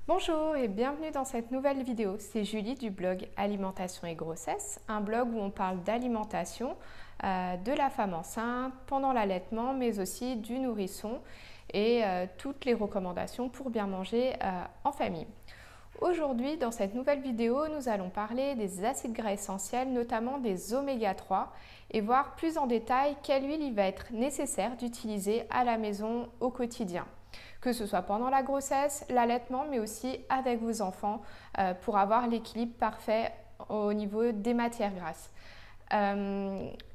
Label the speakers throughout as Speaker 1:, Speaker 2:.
Speaker 1: Bonjour et bienvenue dans cette nouvelle vidéo. C'est Julie du blog Alimentation et Grossesse, un blog où on parle d'alimentation, de la femme enceinte, pendant l'allaitement, mais aussi du nourrisson et toutes les recommandations pour bien manger en famille. Aujourd'hui, dans cette nouvelle vidéo, nous allons parler des acides gras essentiels, notamment des oméga 3, et voir plus en détail quelle huile il va être nécessaire d'utiliser à la maison au quotidien, que ce soit pendant la grossesse, l'allaitement, mais aussi avec vos enfants pour avoir l'équilibre parfait au niveau des matières grasses.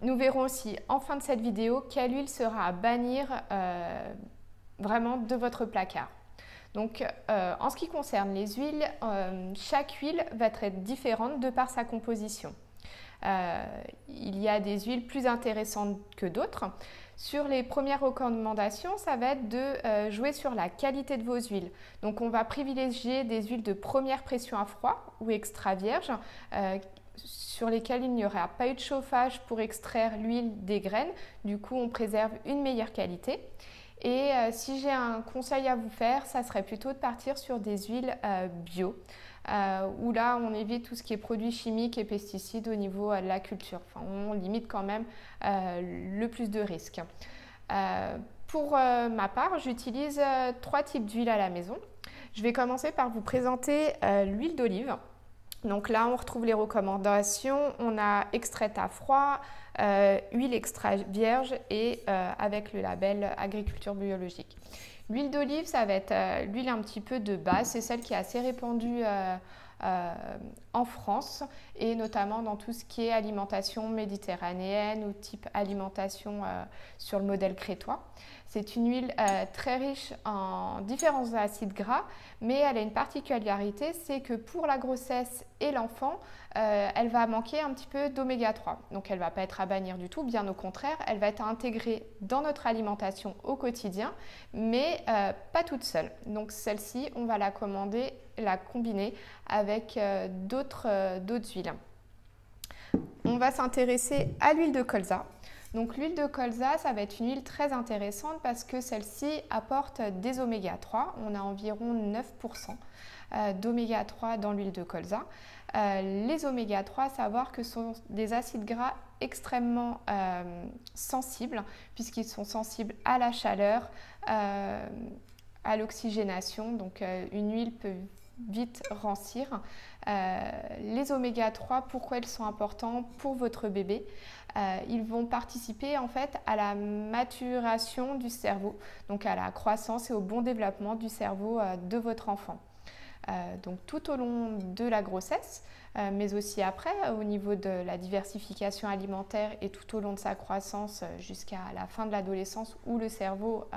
Speaker 1: Nous verrons aussi en fin de cette vidéo quelle huile sera à bannir vraiment de votre placard. Donc, en ce qui concerne les huiles, chaque huile va être différente de par sa composition. Il y a des huiles plus intéressantes que d'autres. Sur les premières recommandations, ça va être de jouer sur la qualité de vos huiles. Donc, on va privilégier des huiles de première pression à froid ou extra vierges, sur lesquelles il n'y aura pas eu de chauffage pour extraire l'huile des graines. Du coup, on préserve une meilleure qualité. Et si j'ai un conseil à vous faire, ça serait plutôt de partir sur des huiles bio, où là on évite tout ce qui est produits chimiques et pesticides au niveau de la culture. Enfin, on limite quand même le plus de risques. Pour ma part, j'utilise 3 types d'huile à la maison. Je vais commencer par vous présenter l'huile d'olive. Donc là, on retrouve les recommandations. On a extraite à froid, huile extra vierge et avec le label agriculture biologique. L'huile d'olive, ça va être l'huile un petit peu de base. C'est celle qui est assez répandue en France et notamment dans tout ce qui est alimentation méditerranéenne ou type alimentation sur le modèle crétois. C'est une huile très riche en différents acides gras, mais elle a une particularité, c'est que pour la grossesse et l'enfant, elle va manquer un petit peu d'oméga 3. Donc elle ne va pas être à bannir du tout, bien au contraire, elle va être intégrée dans notre alimentation au quotidien, mais pas toute seule. Donc celle-ci, on va la combiner avec d'autres huiles. On va s'intéresser à l'huile de colza. Donc l'huile de colza, ça va être une huile très intéressante parce que celle-ci apporte des oméga 3. On a environ 9% d'oméga 3 dans l'huile de colza. Les oméga 3, savoir que ce sont des acides gras extrêmement sensibles puisqu'ils sont sensibles à la chaleur, à l'oxygénation. Donc une huile peut vite rancir. Les oméga 3, pourquoi ils sont importants pour votre bébé? Ils vont participer en fait à la maturation du cerveau, donc à la croissance et au bon développement du cerveau de votre enfant. Donc tout au long de la grossesse, mais aussi après au niveau de la diversification alimentaire et tout au long de sa croissance jusqu'à la fin de l'adolescence où le cerveau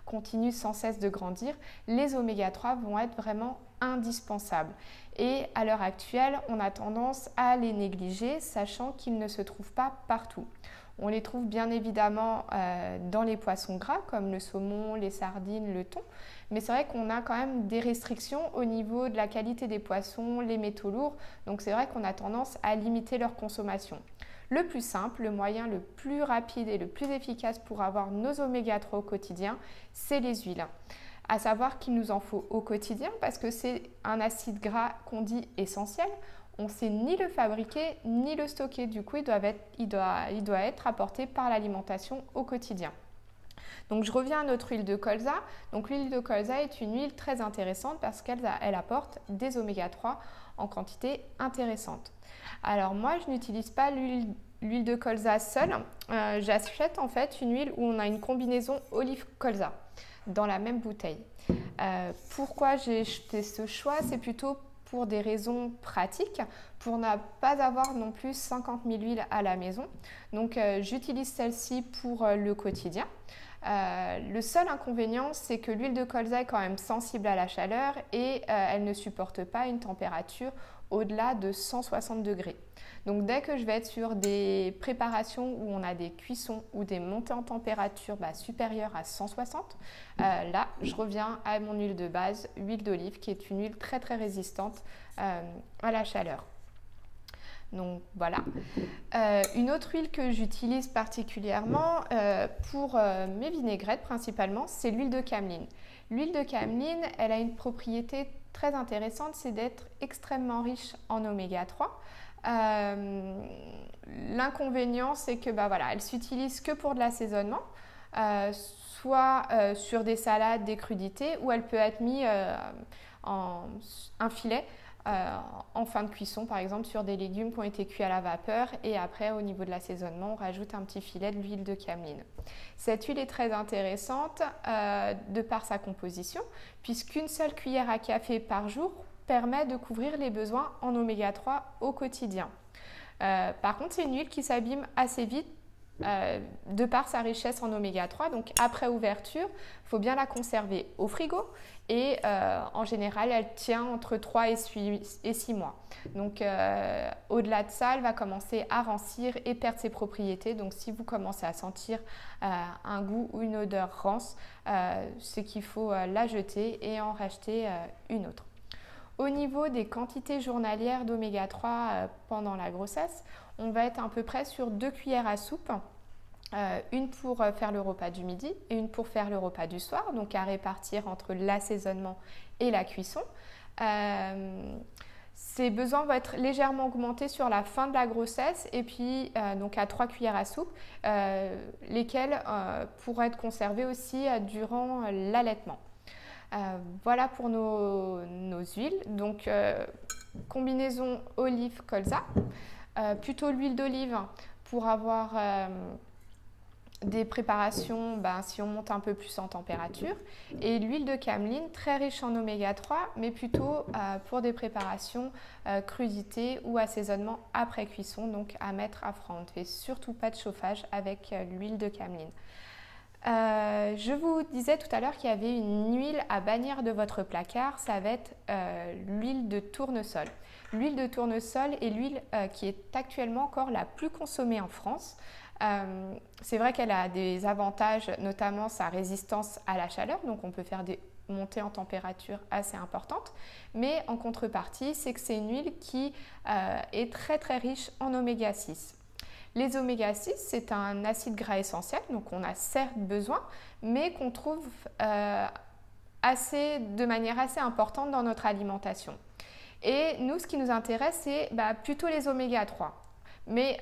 Speaker 1: continue sans cesse de grandir, les oméga 3 vont être vraiment indispensables. Et à l'heure actuelle, on a tendance à les négliger, sachant qu'ils ne se trouvent pas partout. On les trouve bien évidemment dans les poissons gras comme le saumon, les sardines, le thon. Mais c'est vrai qu'on a quand même des restrictions au niveau de la qualité des poissons, les métaux lourds. Donc c'est vrai qu'on a tendance à limiter leur consommation. Le plus simple, le moyen le plus rapide et le plus efficace pour avoir nos oméga 3 au quotidien, c'est les huiles. À savoir qu'il nous en faut au quotidien parce que c'est un acide gras qu'on dit essentiel. On ne sait ni le fabriquer ni le stocker. Du coup, il doit être apporté par l'alimentation au quotidien. Donc, je reviens à notre huile de colza. Donc, l'huile de colza est une huile très intéressante parce qu'elle apporte des oméga 3 en quantité intéressante. Alors, moi, je n'utilise pas l'huile de colza seule. J'achète en fait une huile où on a une combinaison olive-colza dans la même bouteille. Pourquoi j'ai fait ce choix? C'est plutôt pour des raisons pratiques, pour ne pas avoir non plus 50 000 huiles à la maison. Donc j'utilise celle-ci pour le quotidien. Le seul inconvénient, c'est que l'huile de colza est quand même sensible à la chaleur et elle ne supporte pas une température au-delà de 160 degrés. Donc dès que je vais être sur des préparations où on a des cuissons ou des montées en température supérieures à 160, là je reviens à mon huile de base, huile d'olive, qui est une huile très très résistante à la chaleur. Donc voilà. Une autre huile que j'utilise particulièrement pour mes vinaigrettes principalement, c'est l'huile de cameline. L'huile de cameline, elle a une propriété très intéressante, c'est d'être extrêmement riche en oméga 3. L'inconvénient, c'est que voilà, elle s'utilise que pour de l'assaisonnement, soit sur des salades, des crudités, ou elle peut être mise en un filet en fin de cuisson, par exemple sur des légumes qui ont été cuits à la vapeur, et après au niveau de l'assaisonnement on rajoute un petit filet de l'huile de cameline. Cette huile est très intéressante de par sa composition, puisqu'une seule cuillère à café par jour permet de couvrir les besoins en oméga 3 au quotidien. Par contre, c'est une huile qui s'abîme assez vite de par sa richesse en oméga 3. Donc après ouverture, il faut bien la conserver au frigo et en général, elle tient entre 3 et 6 mois. Donc au-delà de ça, elle va commencer à rancir et perdre ses propriétés. Donc si vous commencez à sentir un goût ou une odeur rance, c'est qu'il faut la jeter et en racheter une autre. Au niveau des quantités journalières d'oméga 3 pendant la grossesse, on va être à peu près sur 2 cuillères à soupe, une pour faire le repas du midi et une pour faire le repas du soir, donc à répartir entre l'assaisonnement et la cuisson. Ces besoins vont être légèrement augmentés sur la fin de la grossesse et puis donc à 3 cuillères à soupe, lesquelles pourront être conservées aussi durant l'allaitement. Voilà pour nos huiles. Donc combinaison olive-colza, plutôt l'huile d'olive pour avoir des préparations si on monte un peu plus en température, et l'huile de cameline très riche en oméga 3 mais plutôt pour des préparations crudités ou assaisonnement après cuisson, donc à mettre à froid. On ne fait surtout pas de chauffage avec l'huile de cameline. Je vous disais tout à l'heure qu'il y avait une huile à bannir de votre placard, ça va être l'huile de tournesol. L'huile de tournesol est l'huile qui est actuellement encore la plus consommée en France. C'est vrai qu'elle a des avantages, notamment sa résistance à la chaleur, donc on peut faire des montées en température assez importantes, mais en contrepartie, c'est que c'est une huile qui est très très riche en oméga 6. Les oméga 6, c'est un acide gras essentiel, donc on a certes besoin, mais qu'on trouve de manière assez importante dans notre alimentation. Et nous, ce qui nous intéresse, c'est plutôt les oméga 3. Mais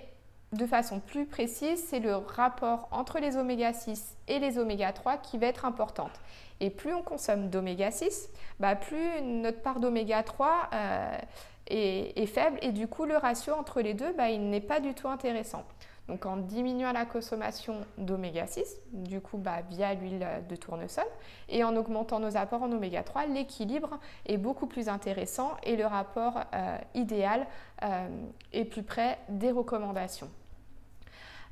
Speaker 1: de façon plus précise, c'est le rapport entre les oméga 6 et les oméga 3 qui va être importante. Et plus on consomme d'oméga 6, plus notre part d'oméga 3 est faible, et du coup le ratio entre les deux il n'est pas du tout intéressant. Donc en diminuant la consommation d'oméga 6, du coup via l'huile de tournesol, et en augmentant nos apports en oméga 3, l'équilibre est beaucoup plus intéressant et le rapport idéal est plus près des recommandations.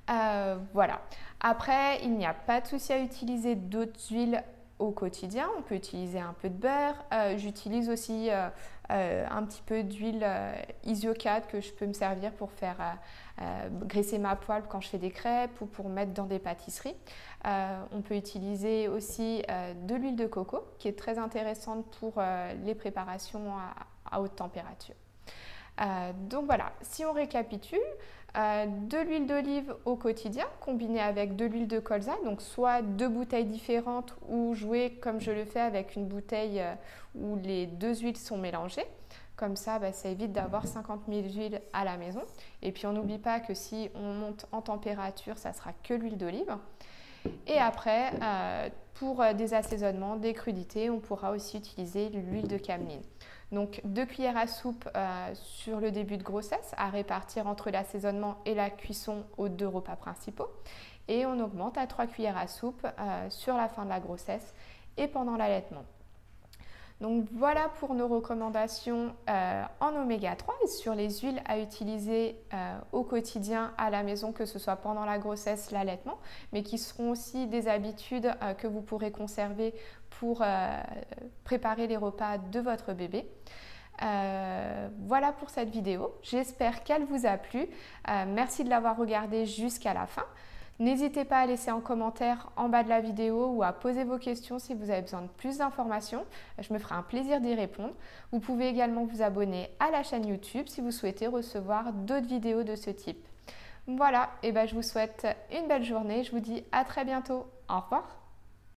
Speaker 1: Voilà. Après, il n'y a pas de souci à utiliser d'autres huiles au quotidien. On peut utiliser un peu de beurre. J'utilise aussi un petit peu d'huile Isio-4 que je peux me servir pour faire graisser ma poêle quand je fais des crêpes ou pour mettre dans des pâtisseries. On peut utiliser aussi de l'huile de coco qui est très intéressante pour les préparations à haute température. Donc voilà, si on récapitule, de l'huile d'olive au quotidien combinée avec de l'huile de colza, donc soit 2 bouteilles différentes ou jouer comme je le fais avec une bouteille où les 2 huiles sont mélangées. Comme ça, ça évite d'avoir 50 000 huiles à la maison. Et puis on n'oublie pas que si on monte en température, ça sera que l'huile d'olive. Et après, pour des assaisonnements, des crudités, on pourra aussi utiliser l'huile de cameline. Donc 2 cuillères à soupe sur le début de grossesse à répartir entre l'assaisonnement et la cuisson aux 2 repas principaux. Et on augmente à 3 cuillères à soupe sur la fin de la grossesse et pendant l'allaitement. Donc voilà pour nos recommandations en oméga 3 et sur les huiles à utiliser au quotidien à la maison, que ce soit pendant la grossesse, l'allaitement, mais qui seront aussi des habitudes que vous pourrez conserver pour préparer les repas de votre bébé. Voilà pour cette vidéo, j'espère qu'elle vous a plu. Merci de l'avoir regardée jusqu'à la fin. N'hésitez pas à laisser un commentaire en bas de la vidéo ou à poser vos questions si vous avez besoin de plus d'informations. Je me ferai un plaisir d'y répondre. Vous pouvez également vous abonner à la chaîne YouTube si vous souhaitez recevoir d'autres vidéos de ce type. Voilà, et je vous souhaite une belle journée. Je vous dis à très bientôt. Au revoir.